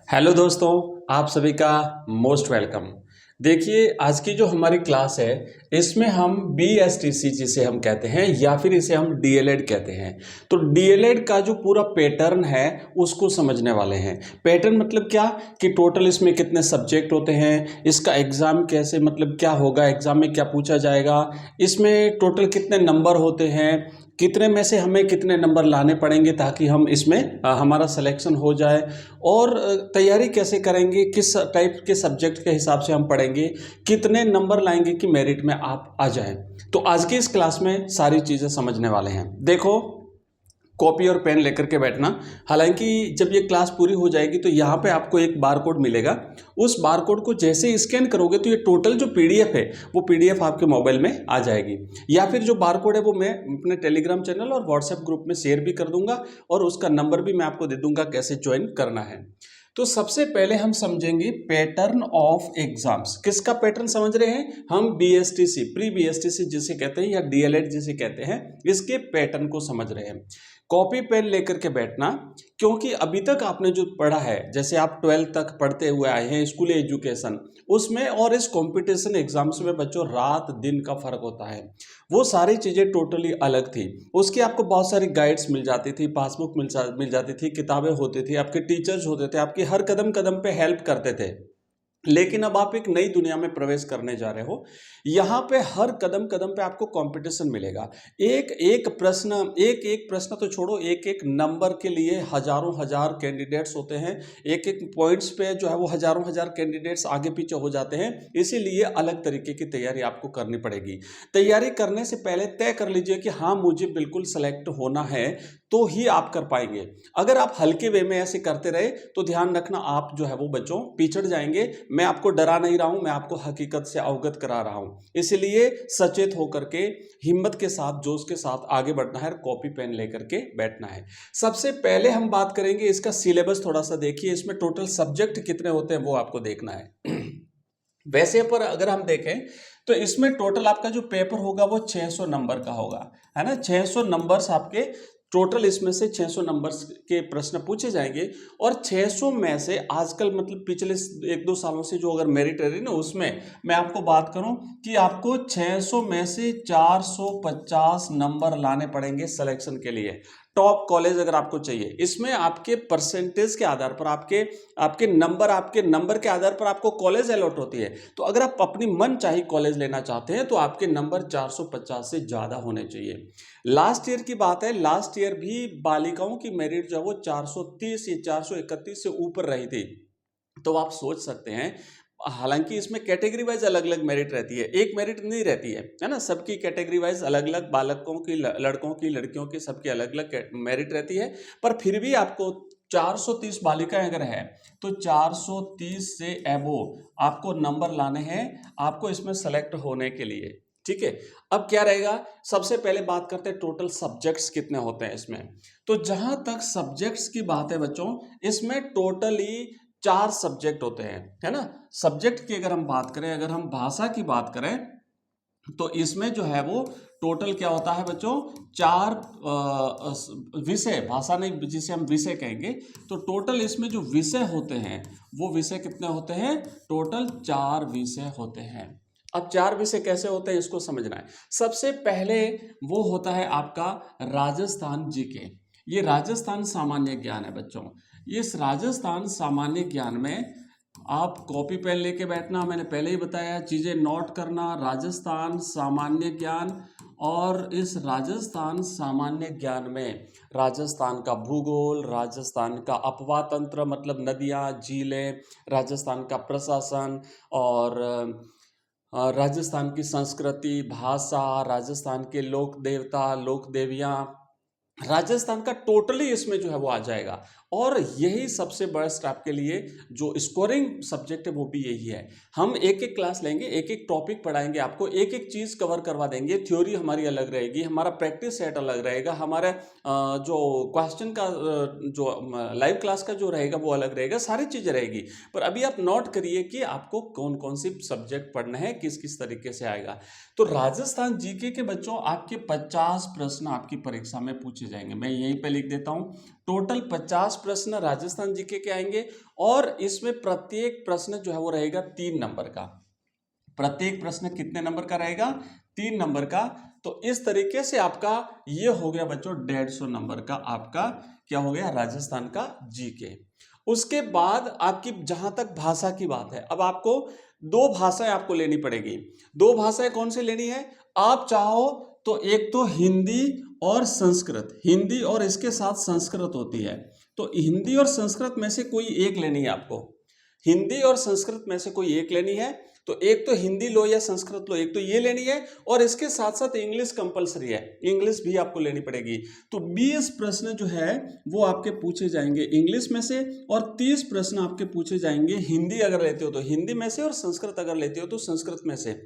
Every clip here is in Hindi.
हेलो दोस्तों, आप सभी का मोस्ट वेलकम। देखिए, आज की जो हमारी क्लास है इसमें हम BSTC जिसे हम कहते हैं या फिर इसे हम DLED कहते हैं। तो DLED का जो पूरा पैटर्न है उसको समझने वाले हैं। पैटर्न मतलब क्या कि टोटल इसमें कितने सब्जेक्ट होते हैं, इसका एग्ज़ाम कैसे मतलब क्या होगा, एग्ज़ाम में क्या पूछा जाएगा, इसमें टोटल कितने नंबर होते हैं, कितने में से हमें कितने नंबर लाने पड़ेंगे ताकि हम इसमें हमारा सिलेक्शन हो जाए, और तैयारी कैसे करेंगे, किस टाइप के सब्जेक्ट के हिसाब से हम पढ़ेंगे, कितने नंबर लाएंगे कि मेरिट में आप आ जाएं। तो आज की इस क्लास में सारी चीज़ें समझने वाले हैं। देखो, कॉपी और पेन लेकर के बैठना। हालांकि जब ये क्लास पूरी हो जाएगी तो यहाँ पे आपको एक बार कोड मिलेगा। उस बार कोड को जैसे स्कैन करोगे तो ये टोटल जो PDF है वो PDF आपके मोबाइल में आ जाएगी। या फिर जो बार कोड है वो मैं अपने टेलीग्राम चैनल और व्हाट्सएप ग्रुप में शेयर भी कर दूंगा, और उसका नंबर भी मैं आपको दे दूंगा कैसे ज्वाइन करना है। तो सबसे पहले हम समझेंगे पैटर्न ऑफ एग्जाम्स। किसका पैटर्न समझ रहे हैं हम? BSTC, प्री BSTC जिसे कहते हैं या DLED जिसे कहते हैं, इसके पैटर्न को समझ रहे हैं। कॉपी पेन लेकर के बैठना, क्योंकि अभी तक आपने जो पढ़ा है, जैसे आप 12th तक पढ़ते हुए आए हैं स्कूल एजुकेशन, उसमें और इस कंपटीशन एग्जाम्स में बच्चों रात दिन का फर्क होता है। वो सारी चीज़ें टोटली अलग थी। उसकी आपको बहुत सारी गाइड्स मिल जाती थी, पासबुक मिल जाती थी, किताबें होती थी, आपके टीचर्स होते थे, आपकी हर कदम कदम पे हेल्प करते थे। लेकिन अब आप एक नई दुनिया में प्रवेश करने जा रहे हो। यहाँ पे हर कदम कदम पे आपको कंपटीशन मिलेगा। एक एक प्रश्न, एक एक प्रश्न तो छोड़ो, एक एक नंबर के लिए हजारों हजार कैंडिडेट्स होते हैं। एक एक पॉइंट्स पे जो है वो हजारों हजार कैंडिडेट्स आगे पीछे हो जाते हैं। इसीलिए अलग तरीके की तैयारी आपको करनी पड़ेगी। तैयारी करने से पहले तय कर लीजिए कि हाँ, मुझे बिल्कुल सेलेक्ट होना है, तो ही आप कर पाएंगे। अगर आप हल्के वे में ऐसे करते रहे तो ध्यान रखना, आप जो है वो बच्चों पिछड़ जाएंगे। मैं आपको डरा नहीं रहा हूं, मैं आपको हकीकत से अवगत करा रहा हूं। इसलिए सचेत होकर के, हिम्मत के साथ, जोश के साथ आगे बढ़ना है, कॉपी पेन लेकर के बैठना है। सबसे पहले हम बात करेंगे इसका सिलेबस। थोड़ा सा देखिए, इसमें टोटल सब्जेक्ट कितने होते हैं वो आपको देखना है। वैसे पर अगर हम देखें तो इसमें टोटल आपका जो पेपर होगा वो 600 नंबर का होगा, है ना। 600 नंबर्स आपके टोटल, इसमें से 600 नंबर्स के प्रश्न पूछे जाएंगे। और 600 में से आजकल मतलब पिछले 1-2 सालों से जो अगर मेरिट रही ना, उसमें मैं आपको बात करूं कि आपको 600 में से 450 नंबर लाने पड़ेंगे सिलेक्शन के लिए। टॉप कॉलेज अगर आपको चाहिए, इसमें आपके परसेंटेज के आधार पर, आपके आपके नंबर के आधार पर आपको कॉलेज अलॉट होती है। तो अगर आप अपनी मन चाही कॉलेज लेना चाहते हैं तो आपके नंबर 450 से ज़्यादा होने चाहिए। लास्ट ईयर की बात है, लास्ट ईयर भी बालिकाओं की मेरिट जो है वो 430 या 431 से ऊपर रही थी। तो आप सोच सकते हैं, हालांकि इसमें कैटेगरी वाइज अलग अलग मेरिट रहती है, एक मेरिट नहीं रहती है ना। सबकी कैटेगरी वाइज अलग अलग, बालकों की, लड़कों की, लड़कियों की, सबकी अलग अलग मेरिट रहती है। पर फिर भी आपको 430 बालिकाएं अगर है तो 430 से एबो आपको नंबर लाने हैं, आपको इसमें सेलेक्ट होने के लिए। ठीक है, अब क्या रहेगा, सबसे पहले बात करते हैं टोटल सब्जेक्ट्स कितने होते हैं इसमें। तो जहां तक सब्जेक्ट्स की बात है बच्चों, इसमें टोटली 4 सब्जेक्ट होते हैं, है ना। सब्जेक्ट की अगर हम बात करें, अगर हम भाषा की बात करें तो इसमें जो है वो टोटल क्या होता है बच्चों, 4 विषय, भाषा नहीं जिसे हम विषय कहेंगे, तो टोटल इसमें जो विषय होते हैं वो विषय कितने होते हैं, टोटल 4 विषय होते हैं। अब 4 विषय कैसे होते हैं इसको समझना है। सबसे पहले वो होता है आपका राजस्थान जीके। ये राजस्थान सामान्य ज्ञान है बच्चों। इस राजस्थान सामान्य ज्ञान में आप कॉपी पेन लेके बैठना, मैंने पहले ही बताया, चीज़ें नोट करना। राजस्थान सामान्य ज्ञान, और इस राजस्थान सामान्य ज्ञान में राजस्थान का भूगोल, राजस्थान का अपवाह तंत्र मतलब नदियाँ, झीलें, राजस्थान का प्रशासन, और राजस्थान की संस्कृति, भाषा, राजस्थान के लोक देवता, लोक देवियाँ, राजस्थान का टोटली इसमें जो है वो आ जाएगा। और यही सबसे बड़ा स्टेप के लिए जो स्कोरिंग सब्जेक्ट है वो भी यही है। हम एक एक क्लास लेंगे, एक एक टॉपिक पढ़ाएंगे, आपको एक एक चीज़ कवर करवा देंगे। थ्योरी हमारी अलग रहेगी, हमारा प्रैक्टिस सेट अलग रहेगा, हमारा जो क्वेश्चन का जो लाइव क्लास का जो रहेगा वो अलग रहेगा, सारी चीज़ें रहेगी। पर अभी आप नोट करिए कि आपको कौन कौन सी सब्जेक्ट पढ़ना है, किस किस तरीके से आएगा। तो राजस्थान जीके के बच्चों आपके 50 प्रश्न आपकी परीक्षा में पूछे पूछे जाएंगे। मैं यहीं पे लिख देता हूँ, टोटल 50 प्रश्न राजस्थान जीके के आएंगे और इसमें प्रत्येक प्रश्न जो है वो रहेगा 3 नंबर का। प्रत्येक प्रश्न कितने नंबर का रहेगा? 3 नंबर का। तो इस तरीके से आपका ये हो गया बच्चों 150 नंबर का आपका क्या हो गया, राजस्थान का जीके। उसके बाद आपकी जहां तक भाषा की बात है, अब आपको 2 भाषाएं आपको लेनी पड़ेगी। 2 भाषाएं कौन सी लेनी है? आप चाहो तो एक तो हिंदी और संस्कृत, हिंदी और इसके साथ संस्कृत होती है, तो हिंदी और संस्कृत में से कोई एक लेनी है आपको। हिंदी और संस्कृत में से कोई एक लेनी है, तो एक तो हिंदी लो या संस्कृत लो, एक तो ये लेनी है, और इसके साथ साथ इंग्लिश कंपलसरी है, इंग्लिश भी आपको लेनी पड़ेगी। तो 20 प्रश्न जो है वो आपके पूछे जाएंगे इंग्लिश में से, और 30 प्रश्न आपके पूछे जाएंगे हिंदी अगर लेते हो तो हिंदी में से, और संस्कृत अगर लेते हो तो संस्कृत में से।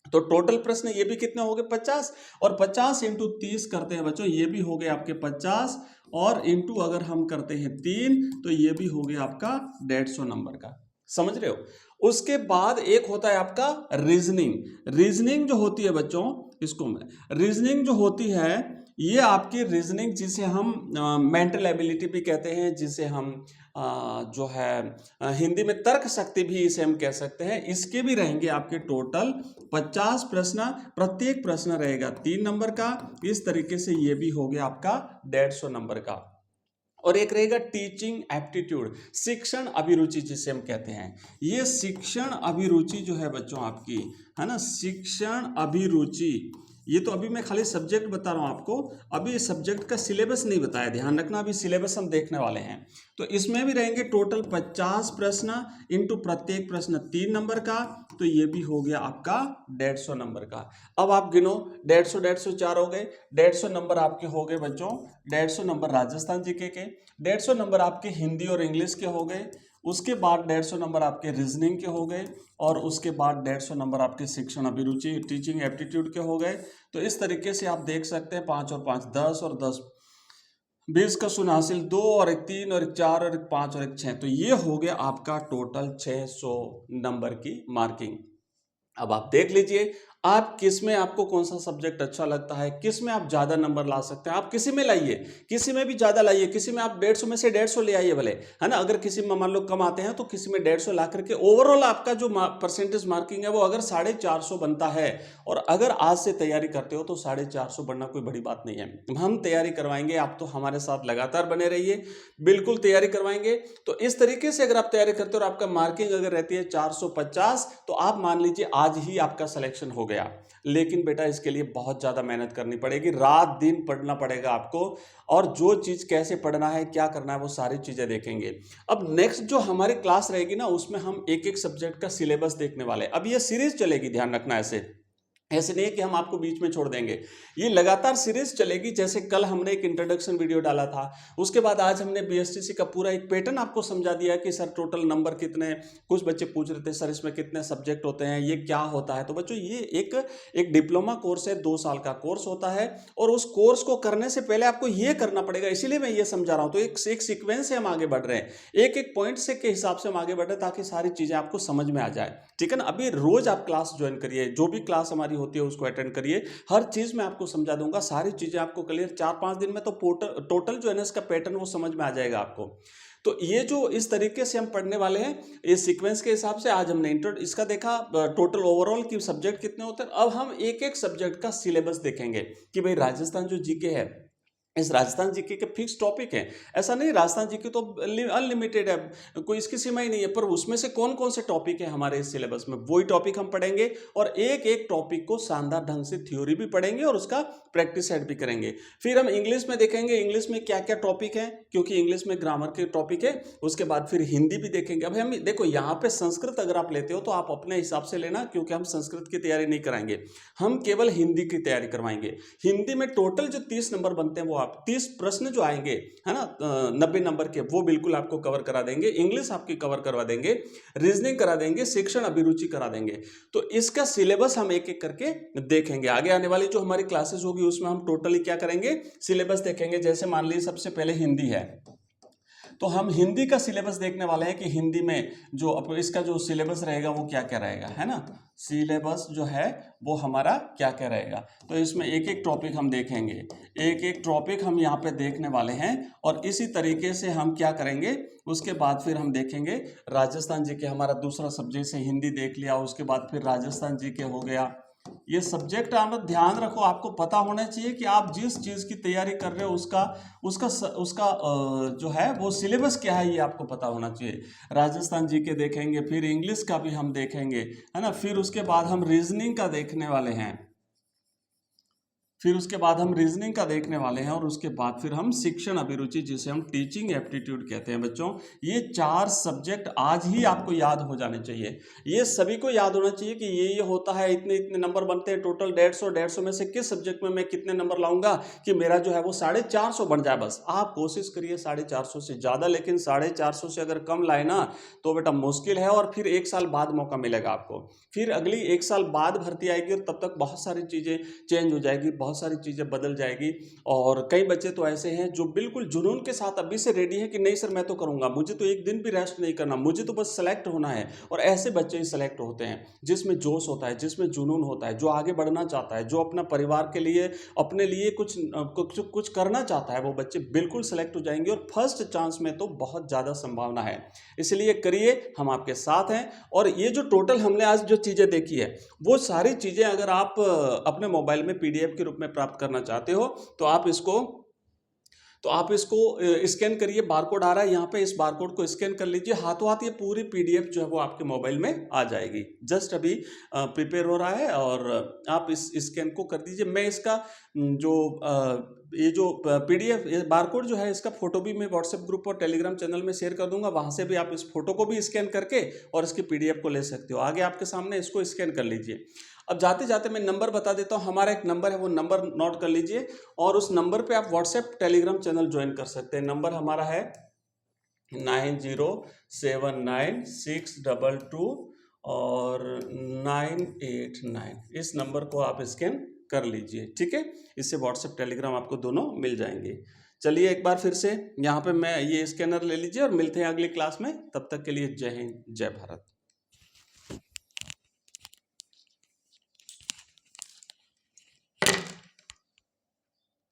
तो टोटल प्रश्न ये भी कितने हो गए? 50, और 50 इंटू 30 करते हैं बच्चों, ये भी हो गए आपके 50, और इंटू अगर हम करते हैं 3 तो ये भी हो गया आपका 150 नंबर का। समझ रहे हो? उसके बाद एक होता है आपका रीजनिंग। रीजनिंग जो होती है बच्चों, इसको मैं रीजनिंग जो होती है, ये आपकी रीजनिंग जिसे हम मेंटल एबिलिटी भी कहते हैं, जिसे हम जो है हिंदी में तर्क शक्ति भी इसे हम कह सकते हैं, इसके भी रहेंगे आपके टोटल 50 प्रश्न। प्रत्येक प्रश्न रहेगा 3 नंबर का। इस तरीके से ये भी हो गया आपका 150 नंबर का। और एक रहेगा टीचिंग एप्टीट्यूड, शिक्षण अभिरुचि जिसे हम कहते हैं। ये शिक्षण अभिरुचि जो है बच्चों आपकी, है ना, शिक्षण अभिरुचि, ये तो अभी मैं खाली सब्जेक्ट बता रहा हूं आपको, अभी सब्जेक्ट का सिलेबस नहीं बताया, ध्यान रखना, अभी सिलेबस हम देखने वाले हैं। तो इसमें भी रहेंगे टोटल 50 प्रश्न इंटू प्रत्येक प्रश्न 3 नंबर का, तो ये भी हो गया आपका 150 नंबर का। अब आप गिनो, 150 150 4 हो गए, 150 नंबर आपके हो गए बच्चों, 150 नंबर राजस्थान जीके के, 150 नंबर आपके हिंदी और इंग्लिश के हो गए, उसके बाद 150 नंबर आपके रीजनिंग के हो गए, और उसके बाद 150 नंबर आपके शिक्षण अभिरुचि टीचिंग एप्टीट्यूड के हो गए। तो इस तरीके से आप देख सकते हैं 5 और 5 10, और 10 20 का शून्य हासिल, 2 और 1 3 और 1 4 और 1 5 और 1 6, तो ये हो गया आपका टोटल 600 नंबर की मार्किंग। अब आप देख लीजिए आप किस में, आपको कौन सा सब्जेक्ट अच्छा लगता है, किस में आप ज्यादा नंबर ला सकते हैं, आप किसी में लाइए, किसी में भी ज्यादा लाइए, किसी में आप 150 में से 150 ले आइए भले, है ना। अगर किसी में मान लो कम आते हैं तो किसी में 150 ला करके ओवरऑल आपका जो परसेंटेज मार्किंग है वो अगर 450 बनता है, और अगर आज से तैयारी करते हो तो 450 बनना कोई बड़ी बात नहीं है। हम तैयारी करवाएंगे, आप तो हमारे साथ लगातार बने रहिए, बिल्कुल तैयारी करवाएंगे। तो इस तरीके से अगर आप तैयारी करते हो और आपका मार्किंग अगर रहती है 450, तो आप मान लीजिए आज ही आपका सिलेक्शन हो गया। लेकिन बेटा इसके लिए बहुत ज्यादा मेहनत करनी पड़ेगी, रात दिन पढ़ना पड़ेगा आपको, और जो चीज कैसे पढ़ना है, क्या करना है, वो सारी चीजें देखेंगे। अब नेक्स्ट जो हमारी क्लास रहेगी ना, उसमें हम एक एक सब्जेक्ट का सिलेबस देखने वाले हैं। अब ये सीरीज चलेगी, ध्यान रखना, ऐसे नहीं है कि हम आपको बीच में छोड़ देंगे, ये लगातार सीरीज चलेगी। जैसे कल हमने एक इंट्रोडक्शन वीडियो डाला था, उसके बाद आज हमने बीएसटीसी का पूरा एक पैटर्न आपको समझा दिया कि सर टोटल नंबर कितने, कुछ बच्चे पूछ रहे थे सर इसमें कितने सब्जेक्ट होते हैं, ये क्या होता है। तो बच्चों ये एक डिप्लोमा कोर्स है, 2 साल का कोर्स होता है, और उस कोर्स को करने से पहले आपको ये करना पड़ेगा, इसीलिए मैं ये समझा रहा हूँ। तो एक सीक्वेंस से हम आगे बढ़ रहे हैं, एक एक पॉइंट से के हिसाब से हम आगे बढ़ रहे हैं, ताकि सारी चीजें आपको समझ में आ जाए, ठीक है ना। अभी रोज आप क्लास ज्वाइन करिए, जो भी क्लास हमारी होती है उसको अटेंड करिए, हर चीज मैं आपको समझा दूंगा, सारी चीजें आपको क्लियर 4-5 दिन में तो टोटल जो है ना इसका पैटर्न वो समझ में आ जाएगा आपको। तो ये जो इस तरीके से हम पढ़ने वाले हैं, इस सीक्वेंस के हिसाब से आज हमने इसका देखा, टोटल ओवरऑल की सब्जेक्ट कितने होते हैं। अब हम एक एक सब्जेक्ट का सिलेबस देखेंगे कि भाई राजस्थान जो जीके है, इस राजस्थान जीके के फिक्स टॉपिक है, ऐसा नहीं, राजस्थान जीके तो अनलिमिटेड है, कोई इसकी सीमा ही नहीं है, पर उसमें से कौन कौन से टॉपिक है हमारे इस सिलेबस में, वही टॉपिक हम पढ़ेंगे, और एक एक टॉपिक को शानदार ढंग से थ्योरी भी पढ़ेंगे और उसका प्रैक्टिस सेट भी करेंगे। फिर हम इंग्लिश में देखेंगे, इंग्लिश में क्या क्या टॉपिक है, क्योंकि इंग्लिश में ग्रामर के टॉपिक है। उसके बाद फिर हिंदी भी देखेंगे। अब हम देखो यहाँ पे संस्कृत अगर आप लेते हो तो आप अपने हिसाब से लेना, क्योंकि हम संस्कृत की तैयारी नहीं कराएंगे, हम केवल हिंदी की तैयारी करवाएंगे। हिंदी में टोटल जो 30 नंबर बनते हैं वो आप 30 प्रश्न जो आएंगे, है ना, 90 नंबर के, वो बिल्कुल आपको कवर करा देंगे। इंग्लिश आपकी कवर करवा देंगे, रीजनिंग करा देंगे, शिक्षण अभिरुचि करा देंगे। तो इसका सिलेबस हम एक एक करके देखेंगे। आगे आने वाली जो हमारी क्लासेस होगी उसमें हम टोटली क्या करेंगे, सिलेबस देखेंगे। जैसे मान लीजिए सबसे पहले हिंदी है, तो हम हिंदी का सिलेबस देखने वाले हैं कि हिंदी में जो इसका जो सिलेबस रहेगा वो क्या क्या रहेगा, है ना। सिलेबस जो है वो हमारा क्या क्या रहेगा, तो इसमें एक एक टॉपिक हम देखेंगे, एक एक टॉपिक हम यहाँ पे देखने वाले हैं। और इसी तरीके से हम क्या करेंगे, उसके बाद फिर हम देखेंगे राजस्थान जी के, हमारा दूसरा सब्जेक्ट से हिंदी देख लिया, उसके बाद फिर राजस्थान जी के हो गया। ये सब्जेक्ट आप ध्यान रखो, आपको पता होना चाहिए कि आप जिस चीज़ की तैयारी कर रहे हो उसका जो है वो सिलेबस क्या है, ये आपको पता होना चाहिए। राजस्थान जी के देखेंगे, फिर इंग्लिश का भी हम देखेंगे, है ना। फिर उसके बाद हम रीजनिंग का देखने वाले हैं, फिर उसके बाद हम रीजनिंग का देखने वाले हैं, और उसके बाद फिर हम शिक्षण अभिरुचि, जिसे हम टीचिंग एप्टीट्यूड कहते हैं। बच्चों, ये 4 सब्जेक्ट आज ही आपको याद हो जाने चाहिए। ये सभी को याद होना चाहिए कि ये होता है, इतने इतने नंबर बनते हैं टोटल 150 में से किस सब्जेक्ट में मैं कितने नंबर लाऊंगा कि मेरा जो है वो 450 बन जाए। बस आप कोशिश करिए 450 से ज़्यादा, लेकिन 450 से अगर कम लाए ना तो बेटा मुश्किल है, और फिर 1 साल बाद मौका मिलेगा आपको। फिर अगली 1 साल बाद भर्ती आएगी, और तब तक बहुत सारी चीज़ें चेंज हो जाएगी, बहुत सारी चीज़ें बदल जाएगी। और कई बच्चे तो ऐसे हैं जो बिल्कुल जुनून के साथ अभी से रेडी है कि नहीं सर मैं तो करूंगा, मुझे तो एक दिन भी रेस्ट नहीं करना, मुझे तो बस सेलेक्ट होना है। और ऐसे बच्चे ही सेलेक्ट होते हैं जिसमें जोश होता है, जिसमें जुनून होता है, जो आगे बढ़ना चाहता है, जो अपना परिवार के लिए, अपने लिए कुछ करना चाहता है, वो बच्चे बिल्कुल सेलेक्ट हो जाएंगे। और फर्स्ट चांस में तो बहुत ज़्यादा संभावना है, इसलिए करिए, हम आपके साथ हैं। और ये जो टोटल हमने आज जो चीज़ें देखी है, वो सारी चीज़ें अगर आप अपने मोबाइल में PDF के रूप में प्राप्त करना चाहते हो तो आप इसको स्कैन करिए। बारकोड आ रहा है यहाँ पे, इस बारकोड को स्कैन कर लीजिए, हाथों हाथ ये पूरी PDF जो है वो आपके मोबाइल में आ जाएगी। जस्ट अभी प्रिपेयर हो रहा है, और आप इस स्कैन को कर दीजिए। मैं इसका ये जो PDF बारकोड जो है, इसका फोटो भी मैं व्हाट्सएप ग्रुप और टेलीग्राम चैनल में शेयर कर दूंगा, वहां से भी आप इस फोटो को भी स्कैन करके और इसकी PDF को ले सकते हो। आगे आपके सामने इसको स्कैन कर लीजिए। अब जाते जाते मैं नंबर बता देता हूँ, हमारा एक नंबर है, वो नंबर नोट कर लीजिए, और उस नंबर पे आप व्हाट्सएप टेलीग्राम चैनल ज्वाइन कर सकते हैं। नंबर हमारा है 907962 और 989। इस नंबर को आप स्कैन कर लीजिए, ठीक है। इससे व्हाट्सएप टेलीग्राम आपको दोनों मिल जाएंगे। चलिए एक बार फिर से यहाँ पे मैं ये स्कैनर ले लीजिए, और मिलते हैं अगली क्लास में। तब तक के लिए जय हिंद, जय भारत।